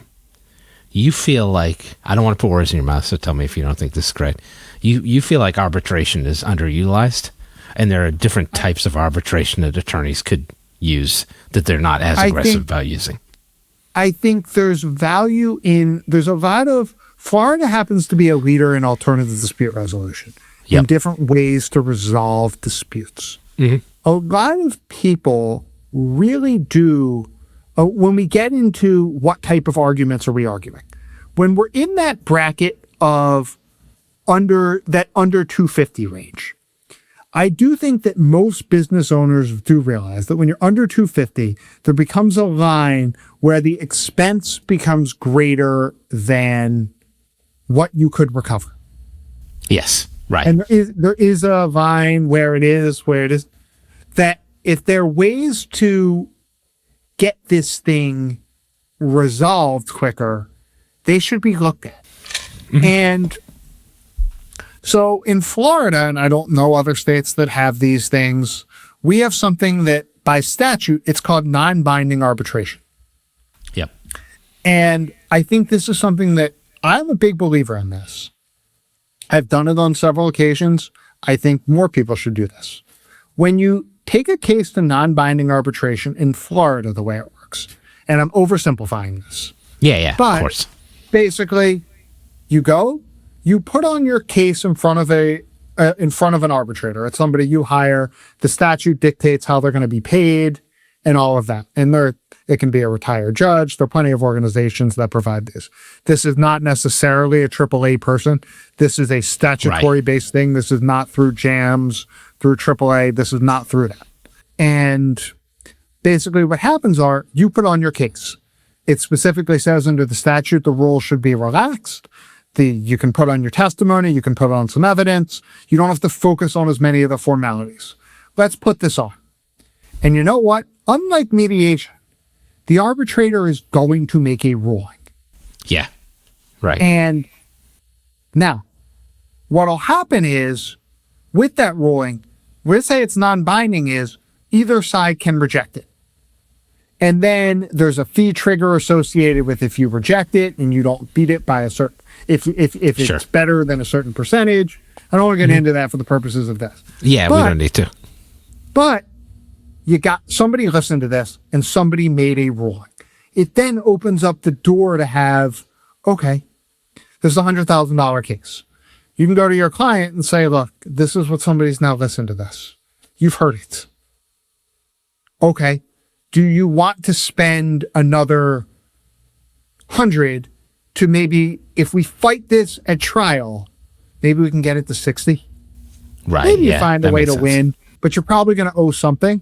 You feel like, I don't want to put words in your mouth, so tell me if you don't think this is correct. You feel like arbitration is underutilized, and there are different types of arbitration that attorneys could use that they're not as aggressive about using. I think there's value there's a lot of, Florida happens to be a leader in alternative dispute resolution, in different ways to resolve disputes. A lot of people really do, when we get into what type of arguments are we arguing, when we're in that bracket of under 250 range, I do think that most business owners do realize that when you're under 250, there becomes a line where the expense becomes greater than what you could recover. Yes, right. And there is a line where it is that if there are ways to get this thing resolved quicker, they should be looked at. And so in Florida, and I don't know other states that have these things, we have something that by statute, it's called non-binding arbitration. Yep. And I think this is something that I'm a big believer in this. I've done it on several occasions. I think more people should do this. When you take a case to non-binding arbitration in Florida, the way it works, and I'm oversimplifying this. Yeah, but of course. Basically, you go, you put on your case in front of an arbitrator. It's somebody you hire. The statute dictates how they're going to be paid and all of that. And it can be a retired judge. There are plenty of organizations that provide this. This is not necessarily a AAA person. This is a statutory-based thing. This is not through JAMS, through AAA. This is not through that. And basically what happens are you put on your case. It specifically says under the statute the rules should be relaxed. You can put on your testimony. You can put on some evidence. You don't have to focus on as many of the formalities. Let's put this on. And you know what? Unlike mediation, the arbitrator is going to make a ruling. Yeah, right. And now, what'll happen is, with that ruling, let's say it's non-binding, is either side can reject it. And then there's a fee trigger associated with if you reject it and you don't beat it by a certain, if it's better than a certain percentage. I don't want to get into that for the purposes of this. Yeah, we don't need to. But you got somebody listened to this and somebody made a ruling. It then opens up the door to have, okay, this is a $100,000 case. You can go to your client and say, look, this is what somebody's now listened to this. You've heard it. Okay. Do you want to spend another 100 to maybe, if we fight this at trial, maybe we can get it to 60? Right. Maybe you find a way to win, but you're probably going to owe something.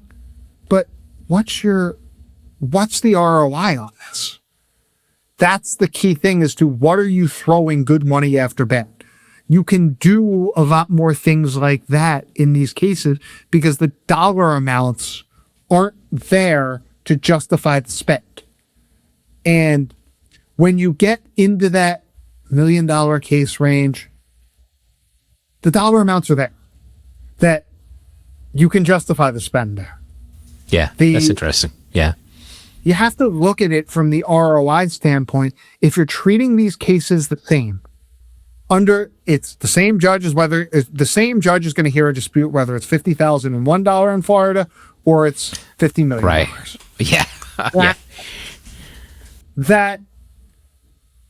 But what's the ROI on this? that's the key thing as to what are you throwing good money after bad. You can do a lot more things like that in these cases because the dollar amounts aren't there to justify the spend. And when you get into that $1 million case range, the dollar amounts are there that you can justify the spend there. Yeah, that's interesting. Yeah. You have to look at it from the ROI standpoint. If you're treating these cases the same, it's the same judge as whether the same judge is going to hear a dispute whether it's $50,001 in Florida or it's $50 million. Right. Yeah. Yeah. That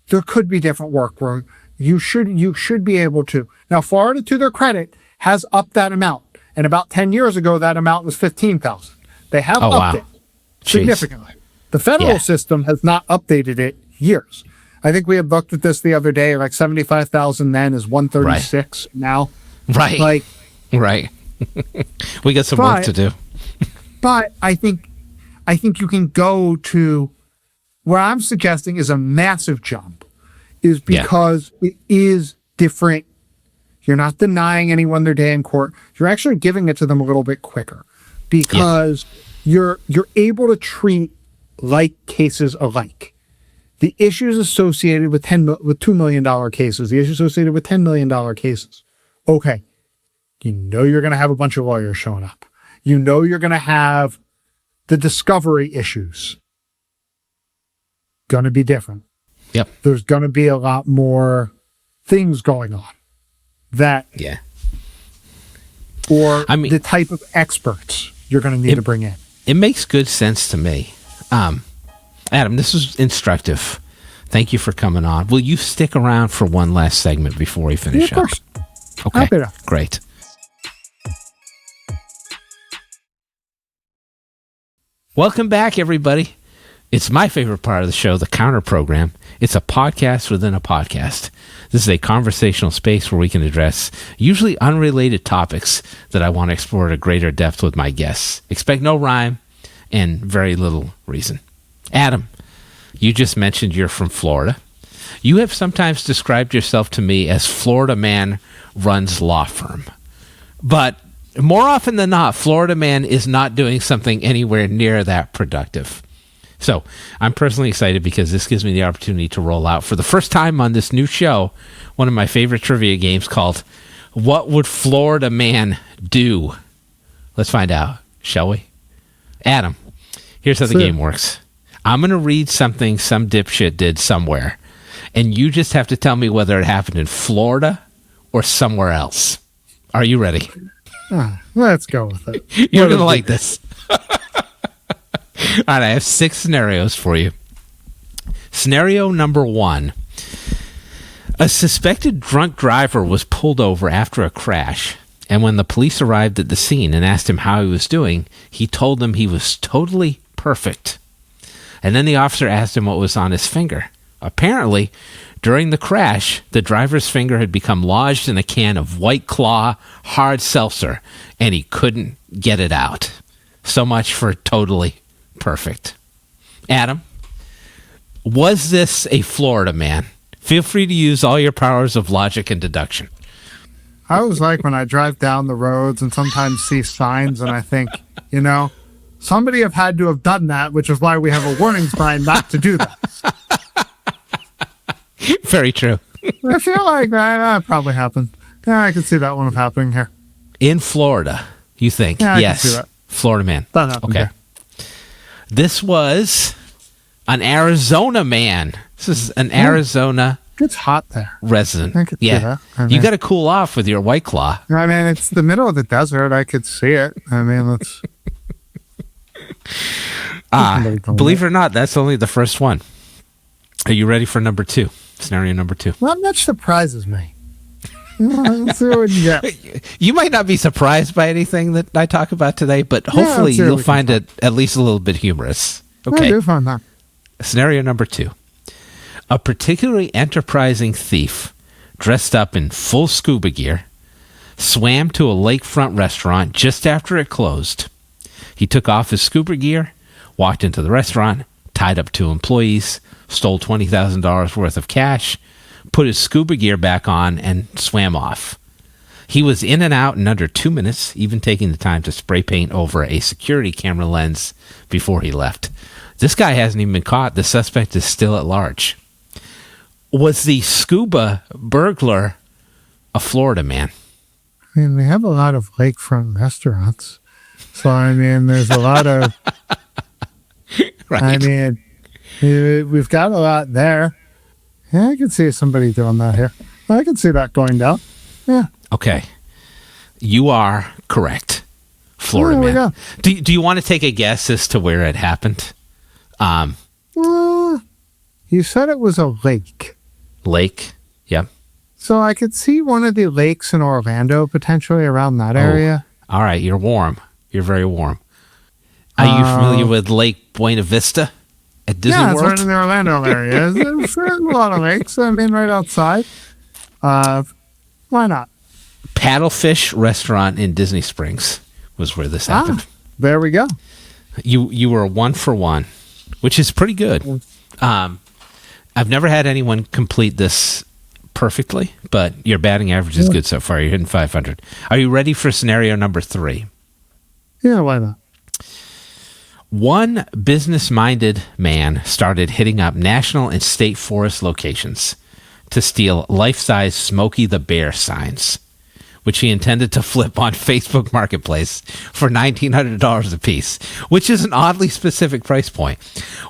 there could be different work where you should be able to. Now, Florida, to their credit, has upped that amount, and about 10 years ago, that amount was $15,000. They have upped it significantly. The federal system has not updated it years. I think we had looked at this the other day, like 75,000 then is 136 now. Right. Right. We got some work to do. But I think you can go to what I'm suggesting is a massive jump, is because it is different. You're not denying anyone their day in court. You're actually giving it to them a little bit quicker because you're able to treat like cases alike. The issues associated with $2 million cases, the issues associated with $10 million cases. Okay. You know you're going to have a bunch of lawyers showing up. You know you're going to have the discovery issues. Going to be different. Yep. There's going to be a lot more things going on. Or the type of experts you're going to need to bring in. It makes good sense to me. Adam, this was instructive. Thank you for coming on. Will you stick around for one last segment before we finish up? Of course. Okay, great. Welcome back, everybody. It's my favorite part of the show, the Counter Program. It's a podcast within a podcast. This is a conversational space where we can address usually unrelated topics that I want to explore at a greater depth with my guests. Expect no rhyme and very little reason. Adam, you just mentioned you're from Florida. You have sometimes described yourself to me as Florida man runs law firm. But more often than not, Florida man is not doing something anywhere near that productive. So I'm personally excited because this gives me the opportunity to roll out for the first time on this new show, one of my favorite trivia games called What Would Florida Man Do? Let's find out, shall we? Adam, here's how the game works. I'm going to read something some dipshit did somewhere, and you just have to tell me whether it happened in Florida or somewhere else. Are you ready? Let's go with it. You're going to like this. All right, I have 6 scenarios for you. Scenario number 1. A suspected drunk driver was pulled over after a crash, and when the police arrived at the scene and asked him how he was doing, he told them he was totally perfect. And then the officer asked him what was on his finger. Apparently, during the crash, the driver's finger had become lodged in a can of White Claw hard seltzer, and he couldn't get it out. So much for totally perfect. Adam, was this a Florida man? Feel free to use all your powers of logic and deduction. I was like when I drive down the roads and sometimes see signs and I think, somebody have had to have done that, which is why we have a warning sign not to do that. Very true. I feel like that probably happened. Yeah, I could see that one happening here. In Florida, you think? Yeah, yes. I can see that. Florida man. That happened here. This was an Arizona man. This is an Arizona It's hot there. Resident. I could see that. You got to cool off with your White Claw. I mean, it's the middle of the desert. I could see it. I mean, let's... Believe it or not, that's only the first one. Are you ready for number 2? Scenario number 2. Not much surprises me. Let's see what you get. You might not be surprised by anything that I talk about today, but hopefully you'll find it at least a little bit humorous. Okay. I do find that. Scenario number 2. A particularly enterprising thief, dressed up in full scuba gear, swam to a lakefront restaurant just after it closed. He took off his scuba gear, walked into the restaurant, tied up 2 employees, stole $20,000 worth of cash, put his scuba gear back on, and swam off. He was in and out in under 2 minutes, even taking the time to spray paint over a security camera lens before he left. This guy hasn't even been caught. The suspect is still at large. Was the scuba burglar a Florida man? I mean, we have a lot of lakefront restaurants. So, I mean, there's a lot of... Right. I mean, we've got a lot there. Yeah, I can see somebody doing that here. I can see that going down. Yeah. Okay. You are correct. Florida there man. Do you want to take a guess as to where it happened? You said it was a lake. Lake. Yep. So I could see one of the lakes in Orlando, potentially around that area. All right. You're warm. You're very warm. Are you familiar with Lake Buena Vista at Disney World? Yeah, it's World? right in the Orlando area. There's a lot of lakes. I mean, right outside. Why not? Paddlefish Restaurant in Disney Springs was where this happened. There we go. You were 1 for 1, which is pretty good. I've never had anyone complete this perfectly, but your batting average is good so far. You're hitting 500. Are you ready for scenario number 3? Yeah, why not? One business-minded man started hitting up national and state forest locations to steal life-size Smokey the Bear signs, which he intended to flip on Facebook Marketplace for $1,900 apiece, which is an oddly specific price point.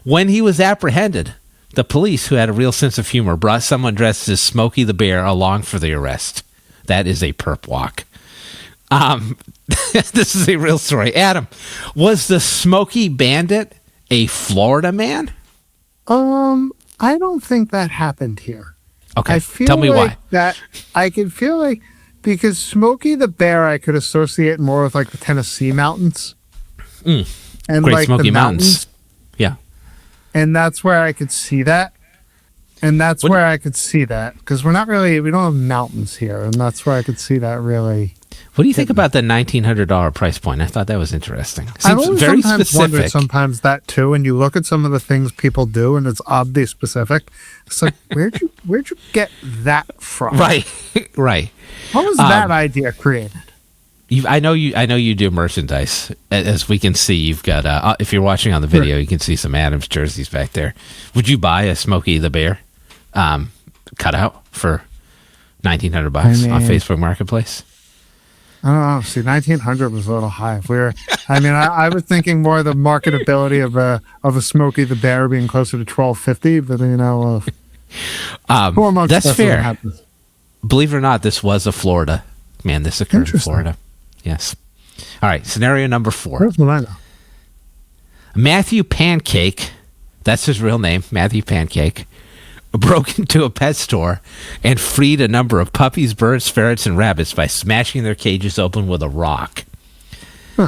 When he was apprehended, the police, who had a real sense of humor, brought someone dressed as Smokey the Bear along for the arrest. That is a perp walk. This is a real story. Adam, was the Smokey Bandit a Florida man? I don't think that happened here. Okay, I feel tell me why. That I could feel like, because Smokey the Bear I could associate more with like the Tennessee mountains. And Great like Smoky the Mountains. Yeah. And that's where I could see that. And that's where I could see that. Because we don't have mountains here. And that's where I could see that really. What do you think about the $1,900 price point? I thought that was interesting. I've Seems always very sometimes wondered specific. sometimes that too. And you look at some of the things people do and it's oddly specific. It's like, where'd you get that from? Right. Right. How was that idea created? I know you do merchandise. As we can see, you've got, if you're watching on the video, you can see some Adams jerseys back there. Would you buy a Smokey the Bear cutout for $1,900 on Facebook Marketplace? I don't know. See, 1,900 was a little high. I was thinking more the marketability of a Smokey the Bear being closer to $1,250, but that's fair. Believe it or not, this was a Florida man. This occurred in Florida. Yes. All right. Scenario number 4. That's what I know. Matthew Pancake, that's his real name, Matthew Pancake, broke into a pet store and freed a number of puppies, birds, ferrets, and rabbits by smashing their cages open with a rock.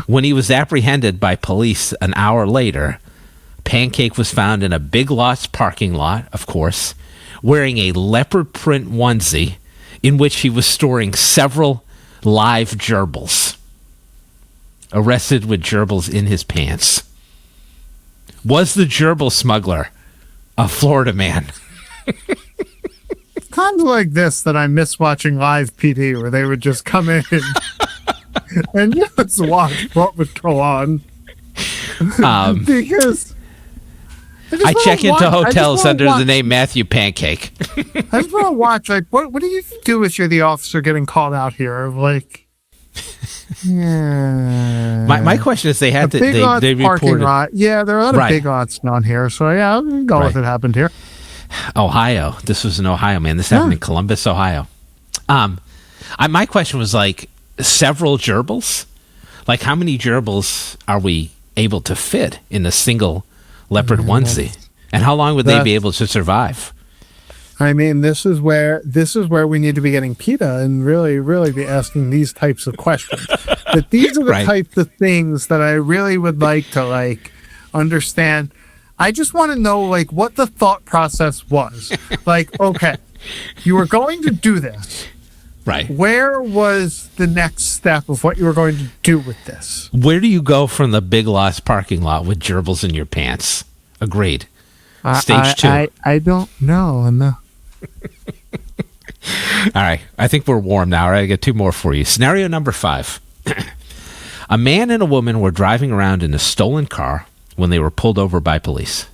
When he was apprehended by police an hour later, Pancake was found in a Big Lots parking lot, of course, wearing a leopard print onesie in which he was storing several live gerbils. Arrested with gerbils in his pants. Was the gerbil smuggler a Florida man? Times like this that I miss watching live PD, where they would just come in and just watch what would go on. Because I check into hotels under the name Matthew Pancake. I just want to watch, like, what do you do if you're the officer getting called out here? Like, yeah. My question is, they reported parking lot. Yeah, there are a lot of Big Lots down here, so yeah, I'll go with it happened here. Ohio. This was in Ohio, man. This happened in Columbus, Ohio. My question was, like, several gerbils? Like, how many gerbils are we able to fit in a single leopard onesie? And how long would they be able to survive? I mean, this is where we need to be getting PETA and really, really be asking these types of questions. But these are the types of things that I really would like to, like, understand. I just want to know, like, what the thought process was. Like, okay, you were going to do this. Right. Where was the next step of what you were going to do with this? Where do you go from the Big Lots parking lot with gerbils in your pants? Agreed. Stage 2. I don't know. No. All right. I think we're warm now. All right, I got 2 more for you. Scenario number 5. A man and a woman were driving around in a stolen car when they were pulled over by police.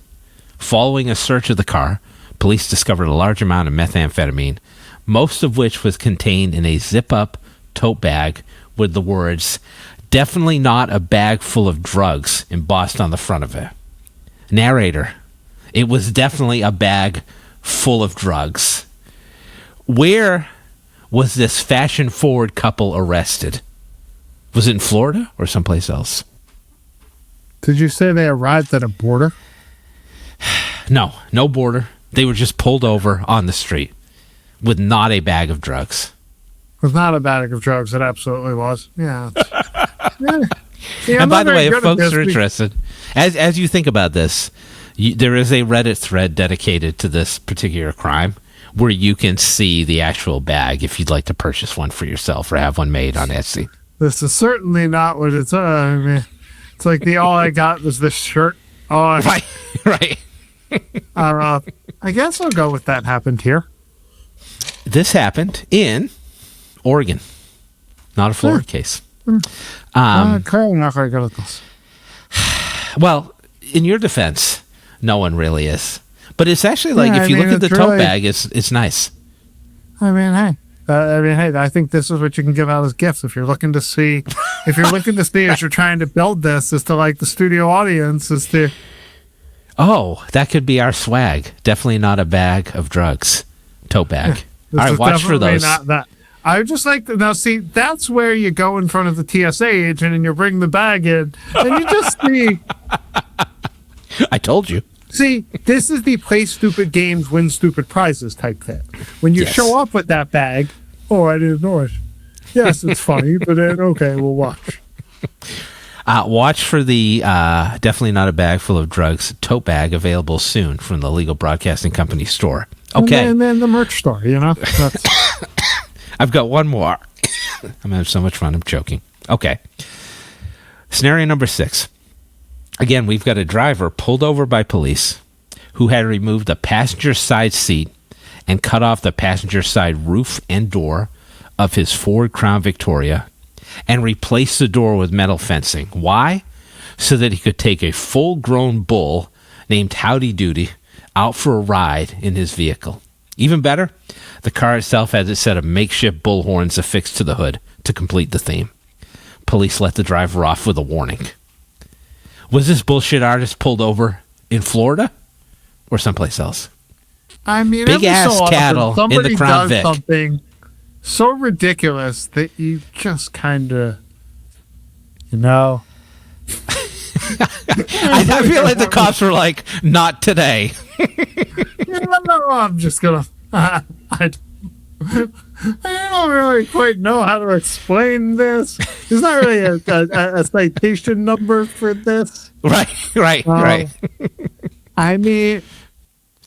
Following a search of the car, police discovered a large amount of methamphetamine, most of which was contained in a zip-up tote bag with the words, "Definitely not a bag full of drugs," embossed on the front of it. Narrator, it was definitely a bag full of drugs. Where was this fashion-forward couple arrested? Was it in Florida or someplace else? Did you say they arrived at a border? No border. They were just pulled over on the street with not a bag of drugs. It was not a bag of drugs. It absolutely was. Yeah. See, And I'm by not the way, very if good at folks this are interested, as you think about this, there is a Reddit thread dedicated to this particular crime where you can see the actual bag if you'd like to purchase one for yourself or have one made on Etsy. This is certainly not what it's. I mean, it's like all I got was this shirt. Oh, Right. I guess I'll go with that happened here. This happened in Oregon, not a Florida case. Clearly not very good at this. Well, in your defense, no one really is. But it's actually like, if you look at the tote bag, it's nice. I mean, hey. I think this is what you can give out as gifts if you're looking to see. If you're looking to see as you're trying to build this, as to like the studio audience, as to. Oh, that could be our swag. Definitely not a bag of drugs. Tote bag. All right, watch for those. Not that. I would just like to now see. That's where you go in front of the TSA agent and you bring the bag in, and you just see. I told you. See, this is the play stupid games, win stupid prizes type thing. When you show up with that bag, I didn't know it. Yes, it's funny, but then, okay, we'll watch. Watch for the definitely not a bag full of drugs tote bag available soon from the Legal Broadcasting Company store. Okay. And then the merch store, you know? I've got one more. I'm going to have so much fun. I'm joking. Okay. Scenario number 6. Again, we've got a driver pulled over by police who had removed the passenger side seat and cut off the passenger side roof and door of his Ford Crown Victoria and replaced the door with metal fencing. Why? So that he could take a full-grown bull named Howdy Doody out for a ride in his vehicle. Even better, the car itself has a set of makeshift bull horns affixed to the hood to complete the theme. Police let the driver off with a warning. Was this bullshit artist pulled over in Florida or someplace else? I mean, big ass cattle in the Crown Vic. Something so ridiculous that you just kind of, I feel like the cops were like, not today. No, I'm just gonna. I don't really quite know how to explain this. There's not really a citation number for this. Right. I mean,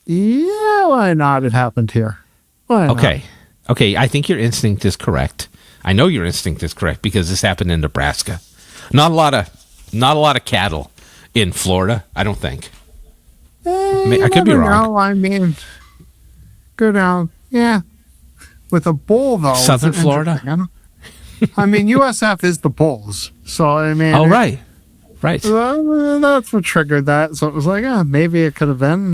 yeah, why not? It happened here. Why not? Okay. I think your instinct is correct. I know your instinct is correct because this happened in Nebraska. Not a lot of cattle in Florida. I don't think. I could be wrong. I mean, go down. Yeah. With a bull, though. Southern Florida? I mean, USF is the bulls. So, I mean. Oh, right. That's what triggered that. So it was like, maybe it could have been.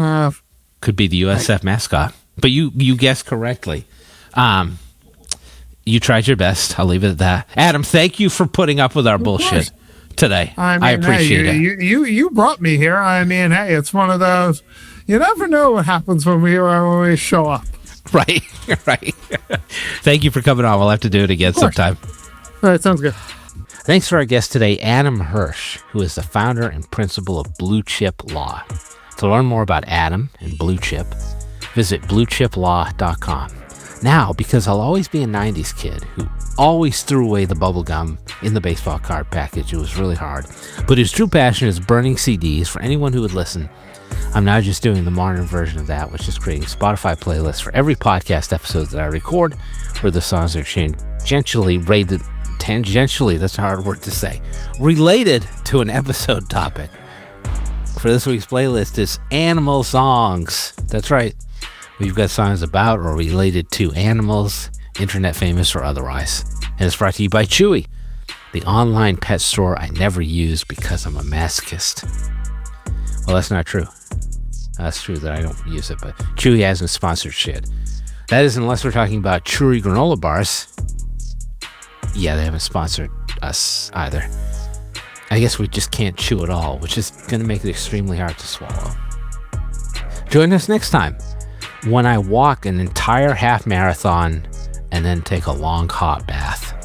Could be the USF mascot. But you guessed correctly. You tried your best. I'll leave it at that. Adam, thank you for putting up with our bullshit today. I appreciate it. You brought me here. I mean, hey, it's one of those. You never know what happens when we show up. Right. Thank you for coming on. We'll have to do it again sometime. All right, sounds good. Thanks to our guest today, Adam Hersh, who is the founder and principal of Blue Chip Law. To learn more about Adam and Blue Chip, visit bluechiplaw.com. Now, because I'll always be a 90s kid who always threw away the bubble gum in the baseball card package, it was really hard, but his true passion is burning CDs for anyone who would listen. I'm now just doing the modern version of that, which is creating Spotify playlists for every podcast episode that I record, where the songs are tangentially, that's a hard word to say, related to an episode topic. for this week's playlist is animal songs. That's right. We've got songs about or related to animals, internet famous or otherwise. And it's brought to you by Chewy, the online pet store I never use because I'm a masochist. Well, that's not true. That's true that I don't use it, but Chewy hasn't sponsored shit. That is, unless we're talking about Chewy granola bars. Yeah, they haven't sponsored us either. I guess we just can't chew at all, which is going to make it extremely hard to swallow. Join us next time when I walk an entire half marathon and then take a long hot bath.